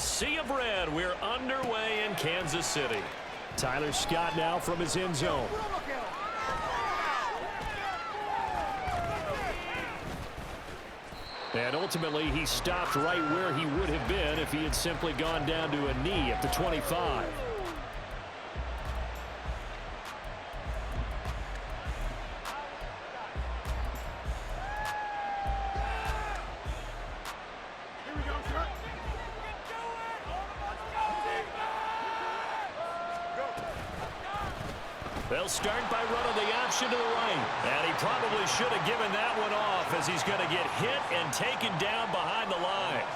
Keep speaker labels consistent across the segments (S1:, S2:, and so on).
S1: a sea of red. We're underway in Kansas City.
S2: Tyler Scott now from his end zone. And ultimately, he stopped right where he would have been if he had simply gone down to a knee at the 25. They'll start by running the option to the right. And he probably should have given that one off as he's going to get hit and taken down behind the line.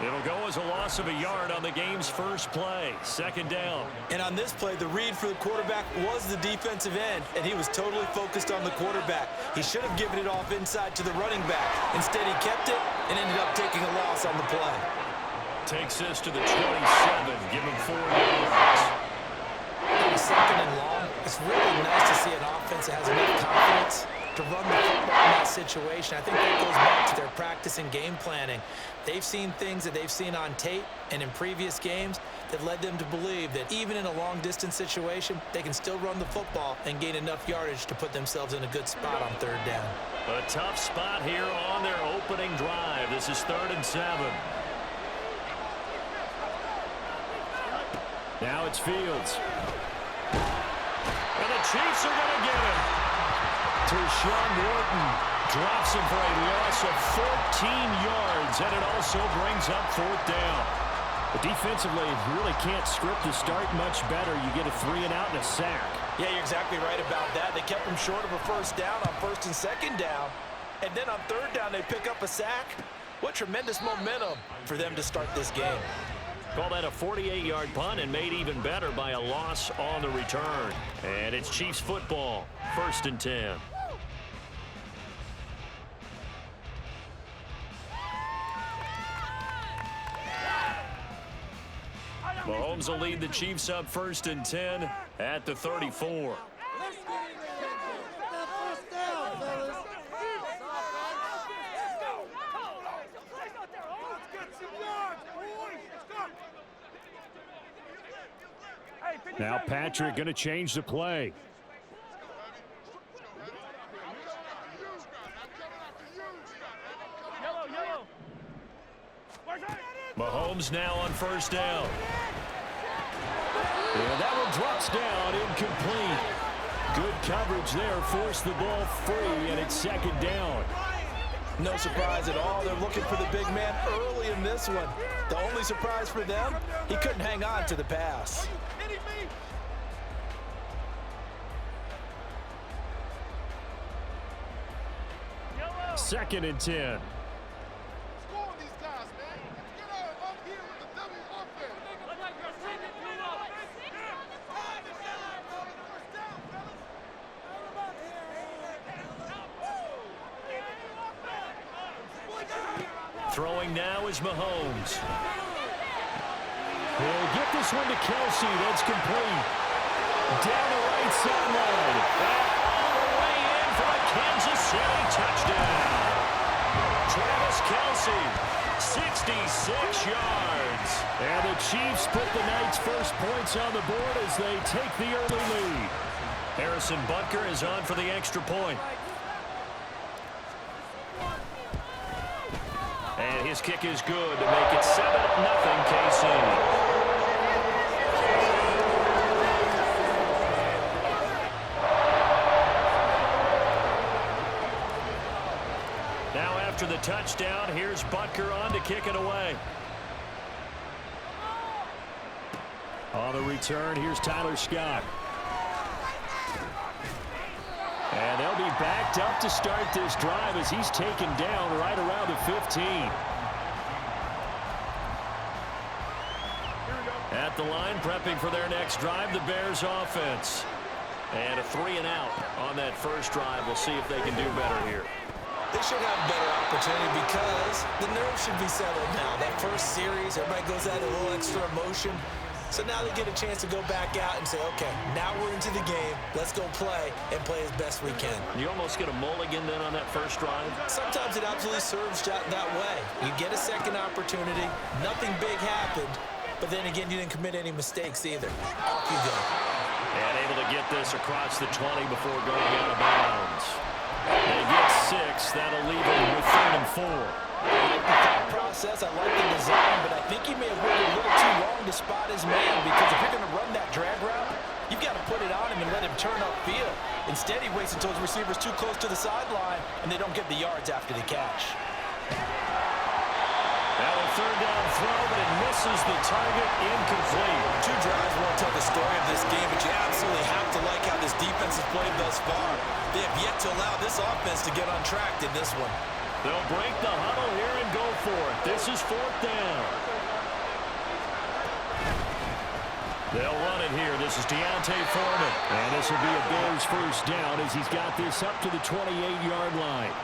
S2: It'll go as a loss of a yard on the game's first play. Second down.
S3: And on this play, the read for the quarterback was the defensive end, and he was totally focused on the quarterback. He should have given it off inside to the running back. Instead, he kept it and ended up taking a loss on the play.
S1: Takes this to the 27. Give him 4 yards.
S3: Second and long. It's really nice to see an offense that has enough confidence to run the football in that situation. I think that goes back to their practice and game planning. They've seen things that they've seen on tape and in previous games that led them to believe that even in a long-distance situation, they can still run the football and gain enough yardage to put themselves in a good spot on third down.
S1: A tough spot here on their opening drive. This is 3rd and 7.
S2: Now it's Fields.
S1: And the Chiefs are going to get him. Tershawn Wharton drops him for a loss of 14 yards, and it also brings up 4th down.
S2: But defensively, you really can't script the start much better. You get a 3 and out and a sack.
S3: Yeah, you're exactly right about that. They kept him short of a first down on 1st and 2nd down. And then on 3rd down, they pick up a sack. What tremendous momentum for them to start this game.
S1: Call that a 48-yard punt and made even better by a loss on the return. And it's Chiefs football, 1st and 10. Mahomes will lead the Chiefs up 1st and 10 at the 34.
S2: Now Patrick going to change the play.
S1: Mahomes now on 1st down.
S2: And that one drops down, incomplete. Good coverage there, forced the ball free, and it's 2nd down.
S3: No surprise at all. They're looking for the big man early in this one. The only surprise for them, he couldn't hang on to the pass.
S2: 2nd and 10.
S1: Throwing now is Mahomes.
S2: He'll get this one to Kelsey. That's complete. Down the right sideline.
S1: All the way in for a Kansas City touchdown. Travis Kelsey, 66 yards.
S2: And the Chiefs put the night's first points on the board as they take the early lead.
S1: Harrison Butker is on for the extra point. And his kick is good to make it 7-0 KC. Now after the touchdown, here's Butker on to kick it away.
S2: On the return, here's Tyler Scott. And they'll be backed up to start this drive as he's taken down right around the 15.
S1: At the line, prepping for their next drive, the Bears offense. And a 3 and out on that first drive. We'll see if they can do better here.
S3: They should have a better opportunity because the nerves should be settled now. That first series, everybody goes out a little extra emotion. So now they get a chance to go back out and say, okay, now we're into the game. Let's go play and play as best we can.
S1: You almost get a mulligan then on that first drive?
S3: Sometimes it absolutely serves that way. You get a second opportunity. Nothing big happened. but then again, you didn't commit any mistakes either. Off you go.
S2: And able to get this across the 20 before going out of bounds. They get 6. That'll leave them with 3rd and 4.
S3: I like the thought process. I like the design, but I think he may have waited a little too long to spot his man, because if you're going to run that drag route, you've got to put it on him and let him turn upfield. Instead, he waits until his receiver's too close to the sideline, and they don't get the yards after the catch.
S2: Now a 3rd down throw, but it misses the target, incomplete.
S3: 2 drives won't tell the story of this game, but you absolutely have to like how this defense has played thus far. They have yet to allow this offense to get on track in this one.
S2: They'll break the huddle here and go for it. This is 4th down. They'll run it here. This is Deontay Foreman. And this will be a Bears 1st down as he's got this up to the 28-yard line.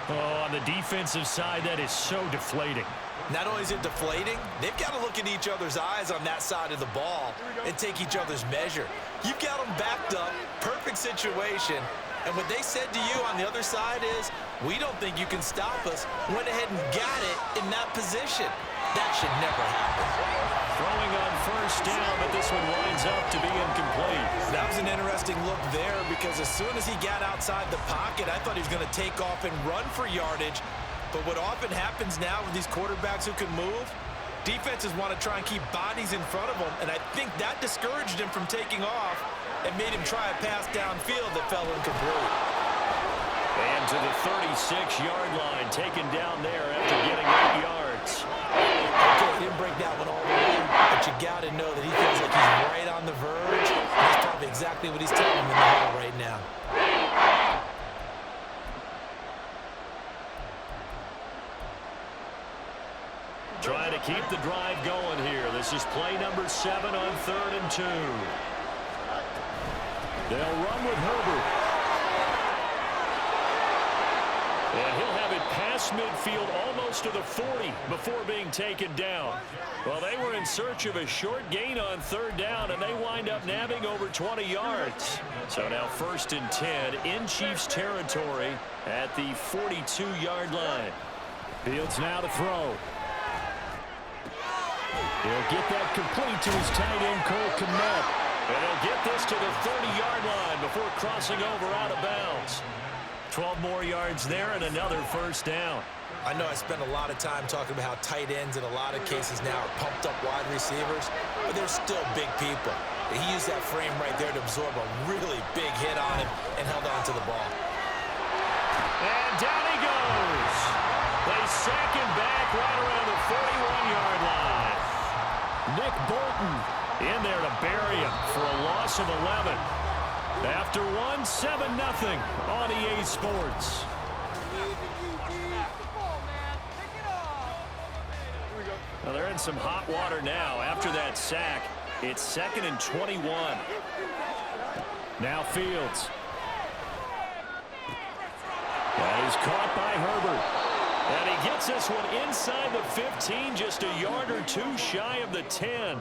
S2: Oh, on the defensive side, that is so deflating.
S3: Not only is it deflating, they've got to look in each other's eyes on that side of the ball and take each other's measure. You've got them backed up, perfect situation, and what they said to you on the other side is, we don't think you can stop us. Went ahead and got it in that position. That should never happen.
S2: Throwing on 1st down, but this one winds up to be incomplete.
S3: That was an interesting look there, because as soon as he got outside the pocket, I thought he was going to take off and run for yardage. But what often happens now with these quarterbacks who can move, defenses want to try and keep bodies in front of them, and I think that discouraged him from taking off and made him try a pass downfield that fell incomplete.
S2: And to the 36-yard line, taken down there after getting 8 yards.
S3: Okay, he didn't break that one all the way, but you got to know that he feels like he's right on the verge. That's probably exactly what he's telling him in the huddle right now.
S2: Trying to keep the drive going here. This is play number 7 on 3rd and 2. They'll run with Herbert. And he'll have it past midfield almost to the 40 before being taken down. Well, they were in search of a short gain on 3rd down, and they wind up nabbing over 20 yards. So now 1st and 10 in Chiefs territory at the 42-yard line. Fields now to throw. He'll get that complete to his tight end, Cole Kmet. And he'll get this to the 30-yard line before crossing over out of bounds. 12 more yards there and another 1st down.
S3: I know I spent a lot of time talking about how tight ends in a lot of cases now are pumped up wide receivers, but they're still big people. He used that frame right there to absorb a really big hit on him and held on to the ball.
S2: And down he goes. They sack him back right around the 41-yard line. Nick Bolton in there to bury him for a loss of 11. After 7-0 on EA Sports. Well, they're in some hot water now. After that sack, it's 2nd and 21. Now Fields. That is caught by Herbert. And he gets this one inside the 15, just a yard or 2 shy of the 10.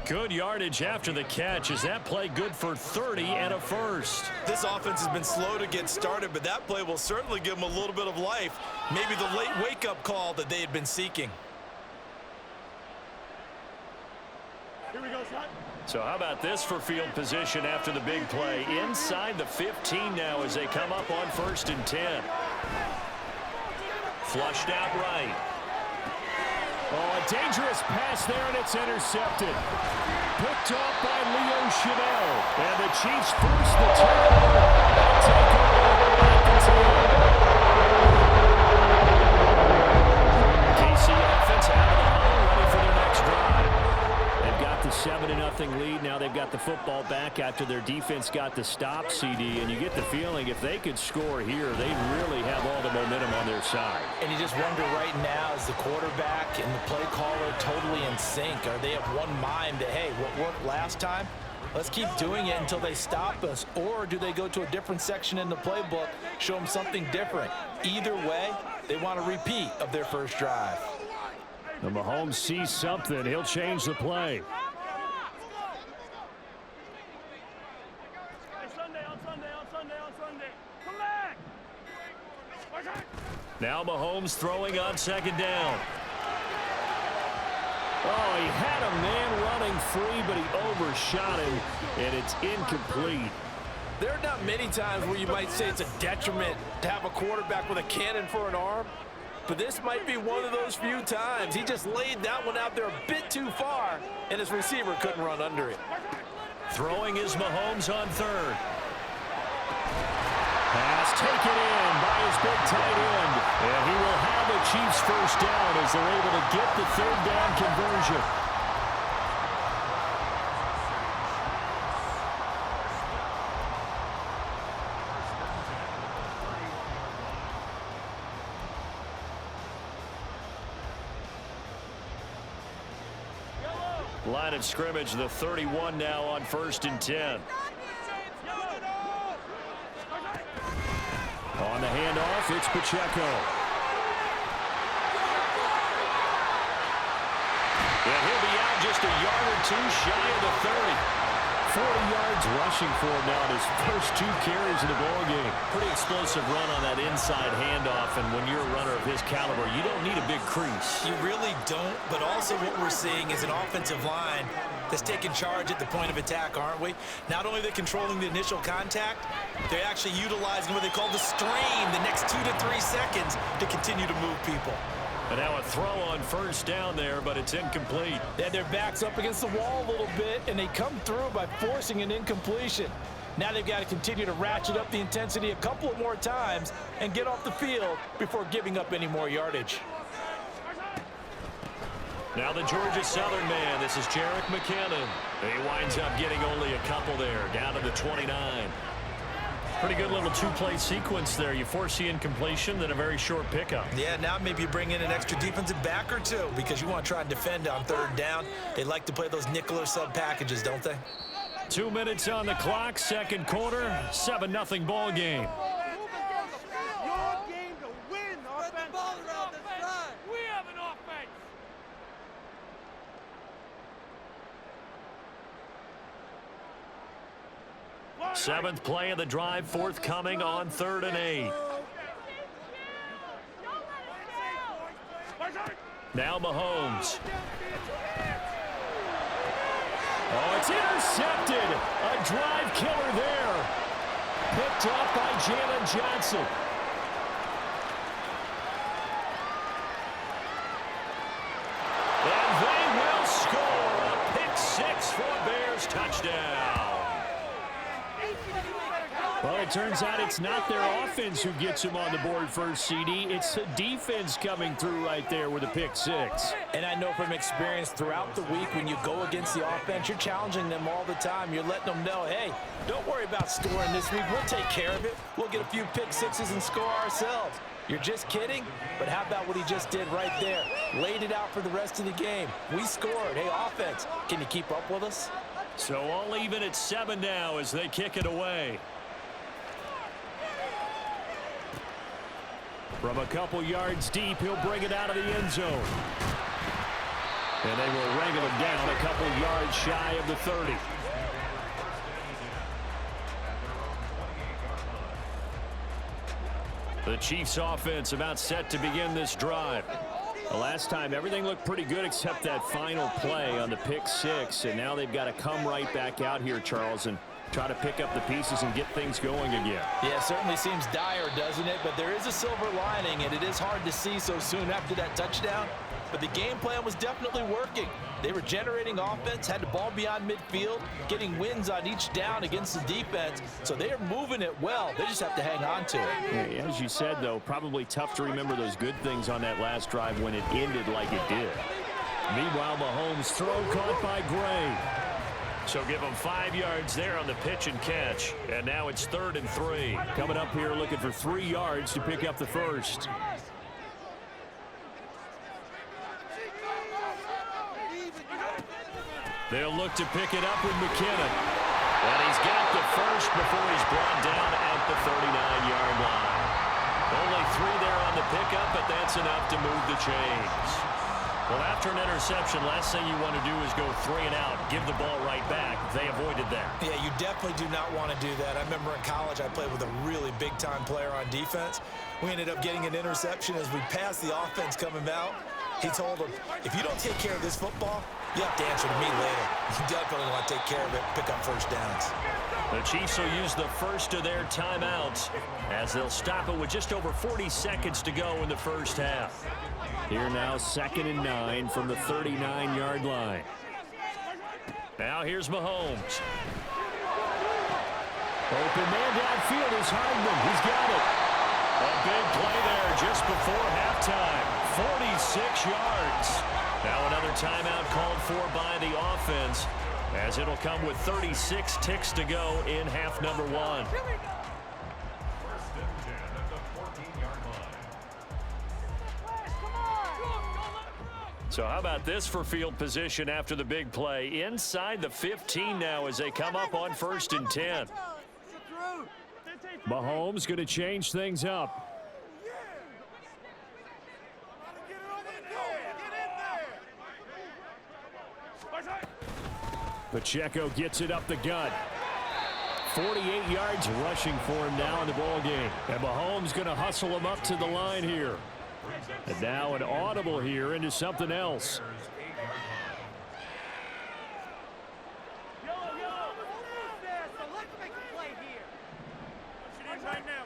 S2: Good yardage after the catch. Is that play good for 30 and a 1st?
S3: This offense has been slow to get started, but that play will certainly give them a little bit of life. Maybe the late wake-up call that they had been seeking.
S4: Here we go, son.
S2: So how about this for field position after the big play? Inside the 15 now as they come up on 1st and 10. Flushed out right. Oh, a dangerous pass there, and it's intercepted. Picked off by Leo Chanel. And the Chiefs force the turnover and take over at the 10. KC offense out of the huddle, ready for their next drive. They've got the 7-0 lead. Now they've got the football back after their defense got the stop, CD. And you get the feeling if they could score here, they'd really have all the momentum on their side.
S3: And you just wonder right now, is the quarterback and the play caller totally in sync? Are they of one mind that, hey, what worked last time? Let's keep doing it until they stop us. Or do they go to a different section in the playbook, show them something different? Either way, they want a repeat of their first drive.
S2: And Mahomes sees something. He'll change the play. Now Mahomes throwing on 2nd down. Oh, he had a man running free, but he overshot him, and it's incomplete.
S3: There are not many times where you might say it's a detriment to have a quarterback with a cannon for an arm, but this might be one of those few times. He just laid that one out there a bit too far, and his receiver couldn't run under it.
S2: Throwing is Mahomes on third. Pass taken in by his big tight end. And he will have the Chiefs first down as they're able to get the third down conversion. Line of scrimmage, the 31 now on 1st and 10. On the handoff, it's Pacheco. And he'll be out just a yard or two shy of the 30. 40 yards rushing for him now in his first 2 carries in the ballgame. Pretty explosive run on that inside handoff, and when you're a runner of his caliber, you don't need a big crease.
S3: You really don't, but also what we're seeing is an offensive line that's taking charge at the point of attack, aren't we? Not only are they controlling the initial contact, they're actually utilizing what they call the strain the next 2 to 3 seconds to continue to move people.
S2: And now a throw on first down there, but it's incomplete.
S3: They had their backs up against the wall a little bit, and they come through by forcing an incompletion. Now they've got to continue to ratchet up the intensity a couple of more times and get off the field before giving up any more yardage.
S2: Now the Georgia Southern man, this is Jerick McKinnon. He winds up getting only a couple there, down to the 29. Pretty good little 2-play sequence there. You force the incompletion, then a very short pickup.
S3: Yeah, now maybe you bring in an extra defensive back or two because you want to try and defend on 3rd down. They like to play those nickel or sub packages, don't they?
S2: 2 minutes on the clock, 2nd quarter, 7-0 ball game.
S4: Your game to win, offense. We have an offense.
S2: Seventh play of the drive forthcoming on 3rd and 8. Now Mahomes. Oh, it's intercepted. A drive killer there. Picked up by Jalen Johnson. And they will score. A pick 6 for a Bears touchdown. Well, it turns out it's not their offense who gets them on the board first, CD. It's the defense coming through right there with a pick 6.
S3: And I know from experience throughout the week when you go against the offense, you're challenging them all the time. You're letting them know, hey, don't worry about scoring this week. We'll take care of it. We'll get a few pick 6s and score ourselves. You're just kidding? But how about what he just did right there? Laid it out for the rest of the game. We scored. Hey, offense, can you keep up with us?
S2: So all even at 7 now as they kick it away. From a couple yards deep, he'll bring it out of the end zone. And they will wrangle him down a couple yards shy of the 30. The Chiefs offense about set to begin this drive. The last time everything looked pretty good except that final play on the pick 6. And now they've got to come right back out here, Charles, and try to pick up the pieces and get things going again.
S3: Yeah, it certainly seems dire, doesn't it? But there is a silver lining, and it is hard to see so soon after that touchdown. But the game plan was definitely working. They were generating offense, had the ball beyond midfield, getting wins on each down against the defense. So they are moving it well. They just have to hang on to it.
S2: Yeah, as you said, though, probably tough to remember those good things on that last drive when it ended like it did. Meanwhile, Mahomes' throw caught by Gray. So give them 5 yards there on the pitch and catch. And now it's 3rd and 3. Coming up here looking for 3 yards to pick up the first. They'll look to pick it up with McKinnon. And he's got the first before he's brought down at the 39-yard line. Only 3 there on the pickup, but that's enough to move the chains. Well, after an interception, last thing you want to do is go 3 and out, give the ball right back. They avoided that.
S3: Yeah, you definitely do not want to do that. I remember in college I played with a really big-time player on defense. We ended up getting an interception as we passed the offense coming out. He told him, if you don't take care of this football, You have to answer to me later. You definitely want to take care of it, pick up first downs.
S2: The Chiefs will use the first of their timeouts as they'll stop it with just over 40 seconds to go in the first half. Here now, 2nd and 9 from the 39-yard line. Now here's Mahomes. Open man downfield is Hardman. He's got it. A big play there just before halftime. 46 yards. Now another timeout called for by the offense, as it'll come with 36 ticks to go in half number 1. So how about this for field position after the big play? Inside the 15 now as they come up on 1st and 10. Mahomes going to change things up. Pacheco gets it up the gut. 48 yards rushing for him now in the ball game. And Mahomes going to hustle him up to the line here. And now an audible here into something else.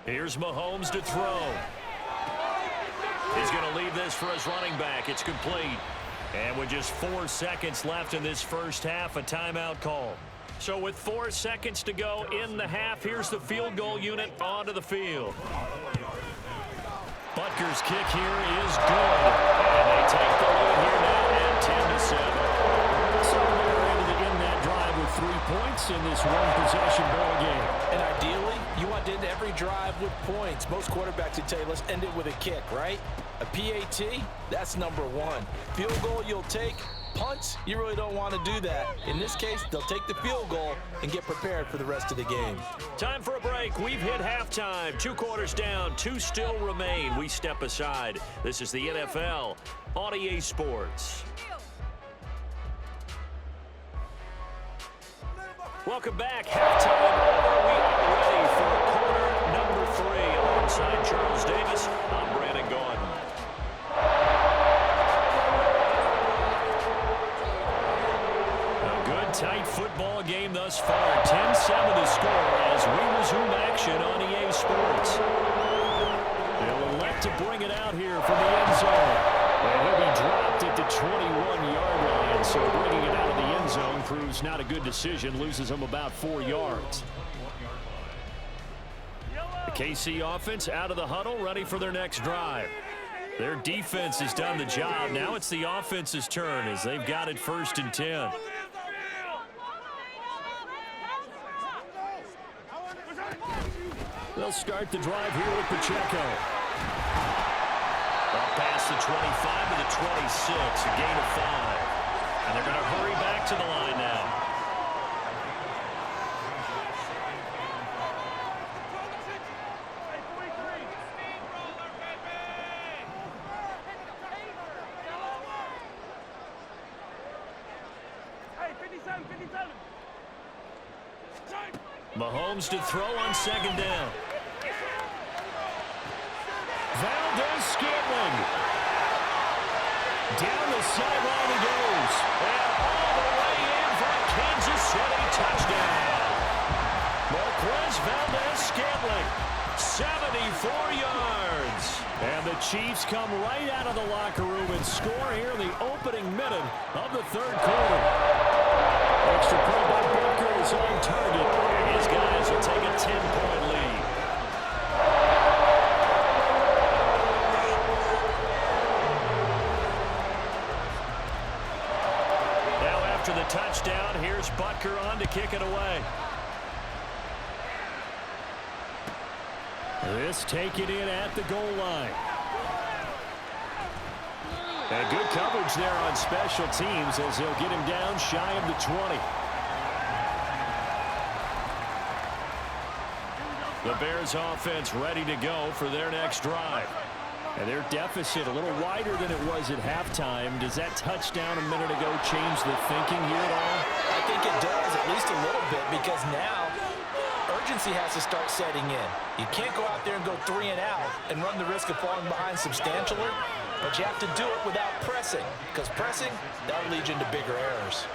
S2: Here's Mahomes to throw. He's going to leave this for his running back. It's complete. And with just 4 seconds left in this first half, a timeout call. So with 4 seconds to go in the half, here's the field goal unit onto the field. Butker's kick here is good. And they take the lead here now at 10-7. So they're able to end that drive with 3 points in this one-possession ball game.
S3: And ideally, you want to end every drive with points. Most quarterbacks would tell you, let's end it with a kick, right? A PAT, that's number 1. Field goal you'll take. Punts, you really don't want to do that. In this case, they'll take the field goal and get prepared for the rest of the game.
S2: Time for a break. We've hit halftime. 2 quarters down, 2 still remain. We step aside. This is the NFL on EA Sports. Welcome back. Halftime over. We are ready for quarter number 3. Alongside Charles Davis, I'm Brandon Gordon. Tight football game thus far. 10-7 the score as we resume action on EA Sports. They'll elect to bring it out here from the end zone. And he'll be dropped at the 21-yard line. So bringing it out of the end zone proves not a good decision. Loses him about 4 yards. The KC offense out of the huddle, ready for their next drive. Their defense has done the job. Now it's the offense's turn as they've got it 1st and 10. They'll start the drive here with Pacheco. Up past the 25 to the 26, a gain of 5. And they're going to hurry back to the line now. Mahomes to throw on 2nd down. Valdez-Scantling. Down the sideline he goes. And all the way in for a Kansas City touchdown. Marquez Valdez-Scantling, 74 yards. And the Chiefs come right out of the locker room and score here in the opening minute of the 3rd quarter. Extra point by Butker is on target. And his guys will take a 10-point lead. Now after the touchdown, here's Butker on to kick it away. This taken in at the goal line. And good coverage there on special teams as they'll get him down shy of the 20. The Bears offense ready to go for their next drive. And their deficit a little wider than it was at halftime. Does that touchdown a minute ago change the thinking here at all?
S3: I think it does, at least a little bit, because now urgency has to start setting in. You can't go out there and go 3 and out and run the risk of falling behind substantially. but you have to do it without pressing, because pressing, that'll lead you into bigger errors.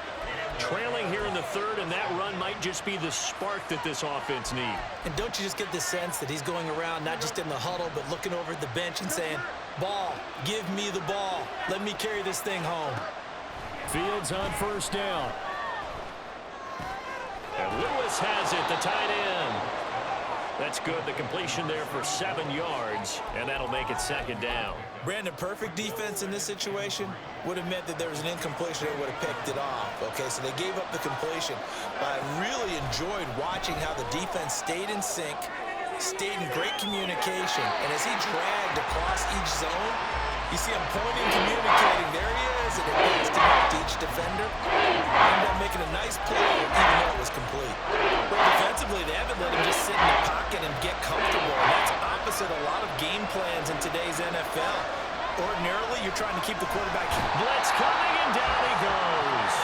S2: Trailing here in the third, and that run might just be the spark that this offense needs.
S3: And don't you just get the sense that he's going around not just in the huddle, but looking over at the bench and saying, ball, give me the ball. Let me carry this thing home.
S2: Fields on first down. And Lewis has it, the tight end. That's good. The completion there for 7 yards, and that'll make it second down.
S3: Brandon, perfect defense in this situation would have meant that there was an incompletion that would have picked it off. Okay, so they gave up the completion. But I really enjoyed watching how the defense stayed in sync, stayed in great communication, and as he dragged across each zone, you see him pointing, communicating. There he is, and it passed him out to each defender. Ended up making a nice play, even though it was complete. But defensively, they haven't let him just sit in the pocket and get comfortable. And that's opposite a lot of game plans in today's NFL. Ordinarily, you're trying to keep the quarterback.
S2: Blitz coming, and down he goes.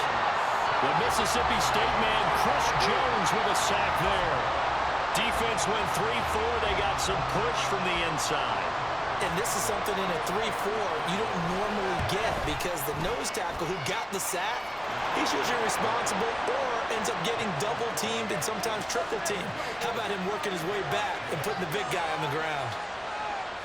S2: The Mississippi State man, Chris Jones, with a sack there. Defense went 3-4. They got some push from the inside.
S3: And this is something in a 3-4 you don't normally get, because the nose tackle who got the sack, he's usually responsible or ends up getting double-teamed and sometimes triple-teamed. How about him working his way back and putting the big guy on the ground?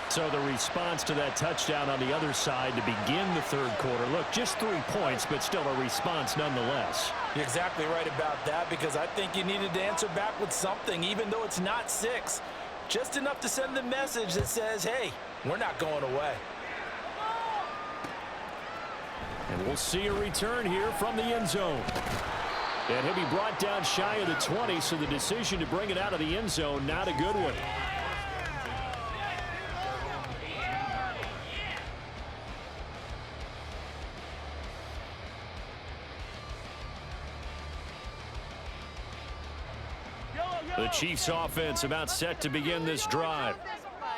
S2: So the response to that touchdown on the other side to begin the third quarter. Look, just 3 points, but still a response nonetheless.
S3: You're exactly right about that, because I think you needed to answer back with something, even though it's not 6. Just enough to send the message that says, hey, we're not going away.
S2: And we'll see a return here from the end zone. And he'll be brought down shy of the 20, so the decision to bring it out of the end zone, not a good one. The Chiefs offense about set to begin this drive.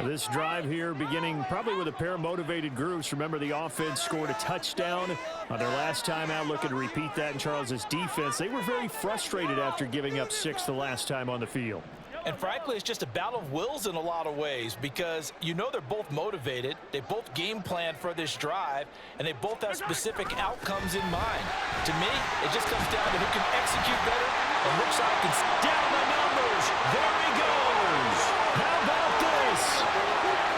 S2: This drive here beginning probably with a pair of motivated groups. Remember, the offense scored a touchdown on their last time out. Looking to repeat that in Charles's defense. They were very frustrated after giving up 6 the last time on the field.
S3: And frankly, it's just a battle of wills in a lot of ways, because you know they're both motivated. They both game planned for this drive, and they both have specific outcomes in mind. To me, it just comes down to who can execute better and which side can
S2: down the numbers. There he goes. How about this?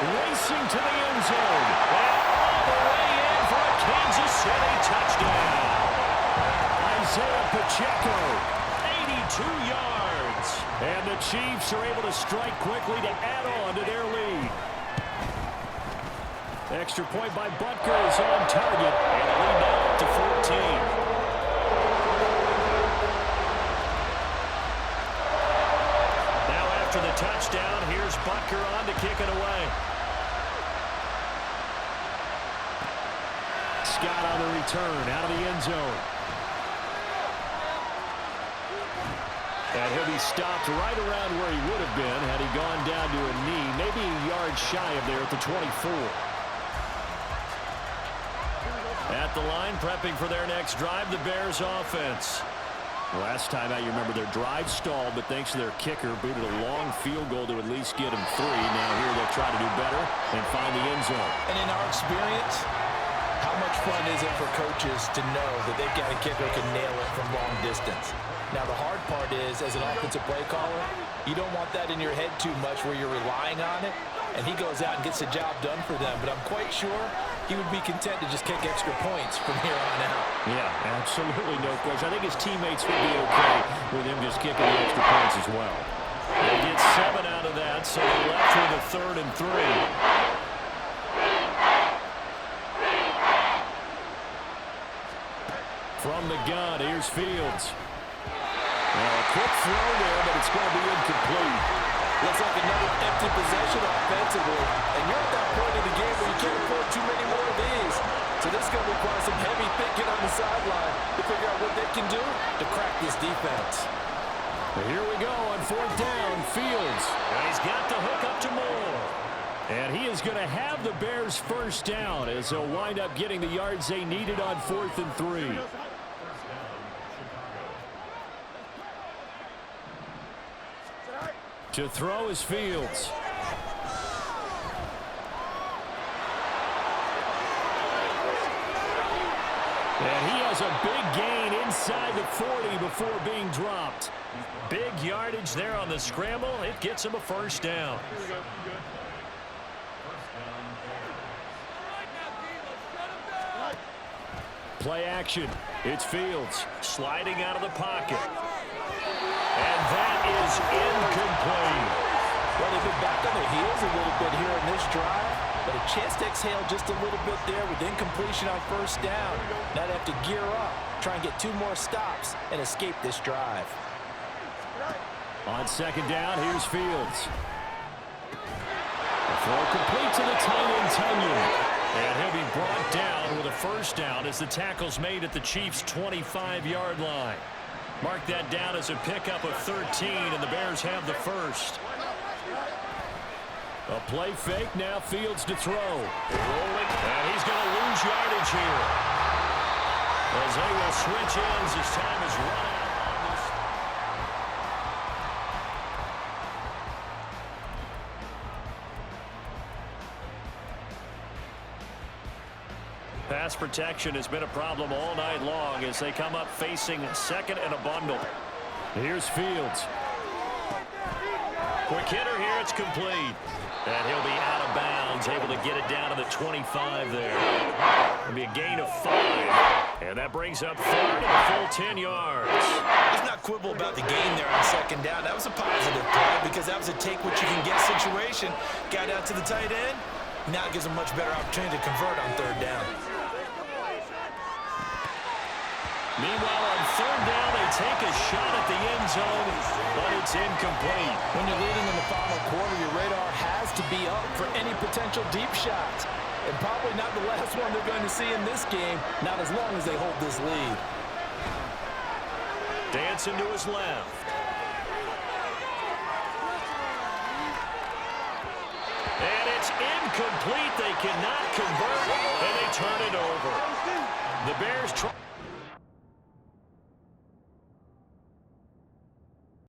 S2: Racing to the end zone. And all the way in for a Kansas City touchdown. Isaiah Pacheco, 82 yards. And the Chiefs are able to strike quickly to add on to their lead. Extra point by Butker is on target. And the lead now up to 14. Now after the touchdown, here's Butker on to kick it away. Scott on the return out of the end zone. And he'll be stopped right around where he would have been had he gone down to a knee, maybe a yard shy of there at the 24. At the line, prepping for their next drive, the Bears offense. Last time out, you remember their drive stalled, but thanks to their kicker, booted a long field goal to at least get them 3. Now here they'll try to do better and find the end zone.
S3: And in our experience, how much fun is it for coaches to know that they've got a kicker who can nail it from long distance? Now, the hard part is, as an offensive play caller, you don't want that in your head too much where you're relying on it, and he goes out and gets the job done for them. But I'm quite sure he would be content to just kick extra points from here on out.
S2: Yeah, absolutely no question. I think his teammates would be okay with him just kicking the extra points as well. They get 7 out of that, so they're left with a 3rd and 3. From the gun, here's Fields. Well, a quick throw there, but it's going to be incomplete.
S3: Looks like another empty possession offensively. And you're at that point in the game where you can't afford too many more of these. So this is going to require some heavy thinking on the sideline to figure out what they can do to crack this defense.
S2: Well, here we go on 4th down. Fields. And he's got the hook up to Moore. And he is going to have the Bears first down as they'll wind up getting the yards they needed on 4th and 3. To throw is Fields. big gain inside the 40 before being dropped. Big yardage there on the scramble. It gets him a first down. Play action. It's Fields sliding out of the pocket. And that is incomplete.
S3: Well, they've been back on their heels a little bit here in this drive, but a chance to exhale just a little bit there with incompletion on first down. Now they have to gear up, try and get 2 more stops, and escape this drive.
S2: On second down, here's Fields. The throw complete to the tight end, Tunyon. And he'll be brought down with a first down as the tackle's made at the Chiefs' 25-yard line. Mark that down as a pickup of 13, and the Bears have the first. A play fake, now Fields to throw. Rolling, and he's going to lose yardage here. As they will switch ends as time is run out. Pass protection has been a problem all night long as they come up facing second and a bundle. Here's Fields. Quick hitter here, it's complete. And he'll be out of bounds, able to get it down to the 25 there. It'll be a gain of 5. And that brings up third and a full 10 yards.
S3: Let's not quibble about the gain there on second down. That was a positive play because that was a take-what-you-can-get situation. Got out to the tight end. Now it gives them much better opportunity to convert on third down.
S2: Meanwhile, on third down, they take a shot at the end zone, but it's incomplete.
S3: When you're leading in the final quarter, your radar has to be up for any potential deep shots. And probably not the last one they're going to see in this game, not as long as they hold this lead.
S2: Dancing to his left. And it's incomplete. They cannot convert, and they turn it over. The Bears try.